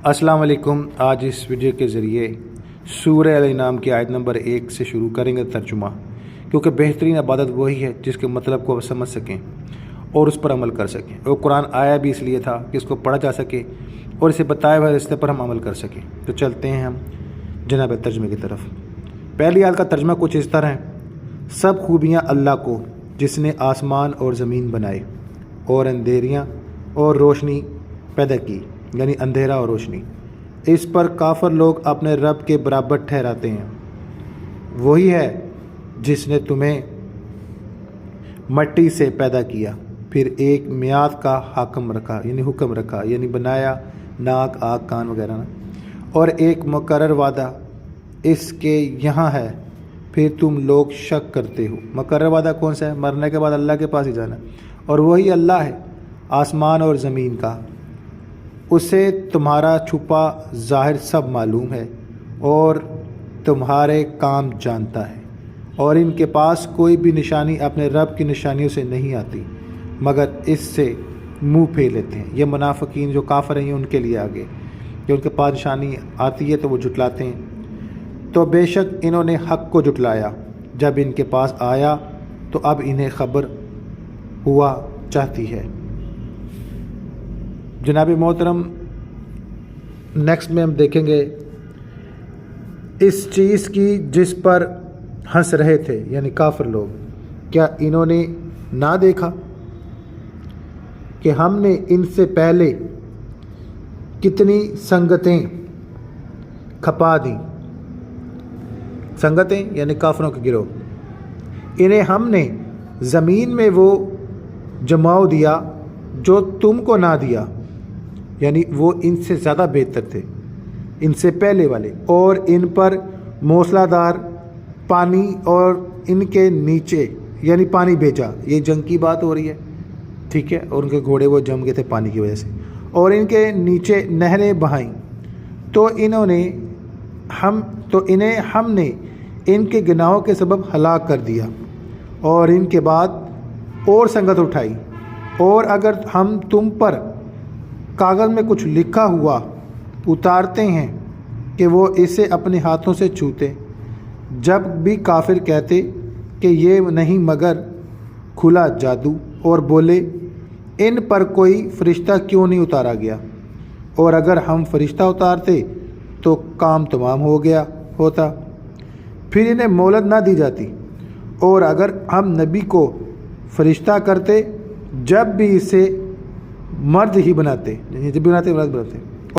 अस्सलाम वालेकुम। आज इस वीडियो के ज़रिए सूरह अल-इनाम की आयत नंबर 1 से शुरू करेंगे तर्जुमा, क्योंकि बेहतरीन इबादत वही है जिसके मतलब को समझ सकें और उस पर अमल कर सकें। और कुरान आया भी इसलिए था कि इसको पढ़ा जा सके और इसे बताए हुए रास्ते पर हम अमल कर सकें। तो चलते हैं हम जनाब तर्जुमे की तरफ। पहली आयत का तर्जुमा कुछ इस तरह है: सब खूबियाँ अल्लाह को जिसने आसमान और ज़मीन बनाए और अंधेरियाँ और रोशनी पैदा की, यानी अंधेरा और रोशनी। इस पर काफर लोग अपने रब के बराबर ठहराते हैं। वही है जिसने तुम्हें मट्टी से पैदा किया, फिर एक मियाद का हुक्म रखा, यानी बनाया नाक आँख कान वगैरह ना, और एक मुकर्रर वादा इसके यहाँ है, फिर तुम लोग शक करते हो। मुकर्रर वादा कौन सा है? मरने के बाद अल्लाह के पास ही जाना। और वही अल्लाह है आसमान और ज़मीन का, उसे तुम्हारा छुपा ज़ाहिर सब मालूम है और तुम्हारे काम जानता है। और इनके पास कोई भी निशानी अपने रब की निशानियों से नहीं आती मगर इससे मुंह फेर लेते हैं। ये मुनाफिकीन जो काफिर हैं उनके लिए आगे कि उनके पास निशानी आती है तो वो जुटलाते हैं। तो बेशक इन्होंने हक़ को जुटलाया जब इनके पास आया, तो अब इन्हें खबर हुआ चाहती है। जनाब मोहतरम, नेक्स्ट में हम देखेंगे इस चीज़ की जिस पर हंस रहे थे, यानी काफिर लोग, क्या इन्होंने ना देखा कि हमने इनसे पहले कितनी संगतें खपा दी। संगतें यानी काफिरों के गिरोह। इन्हें हमने ज़मीन में वो जमाव दिया जो तुमको ना दिया, यानी वो इनसे ज़्यादा बेहतर थे इनसे पहले वाले, और इन पर मूसलाधार पानी और इनके नीचे यानी पानी भेजा। ये जंग की बात हो रही है, ठीक है, और उनके घोड़े वो जम गए थे पानी की वजह से, और इनके नीचे नहरें बहाईं। तो इन्हें हमने इनके गुनाहों के सबब हलाक कर दिया और इनके बाद और संगत उठाई। और अगर हम तुम पर कागज़ में कुछ लिखा हुआ उतारते हैं कि वो इसे अपने हाथों से छूते, जब भी काफिर कहते कि ये नहीं मगर खुला जादू, और बोले इन पर कोई फ़रिश्ता क्यों नहीं उतारा गया, और अगर हम फ़रिश्ता उतारते तो काम तमाम हो गया होता। फिर इन्हें मोहलत ना दी जाती, और अगर हम नबी को फ़रिश्ता करते जब भी इसे मर्द ही बनाते, जब भी बनाते मर्द बनाते।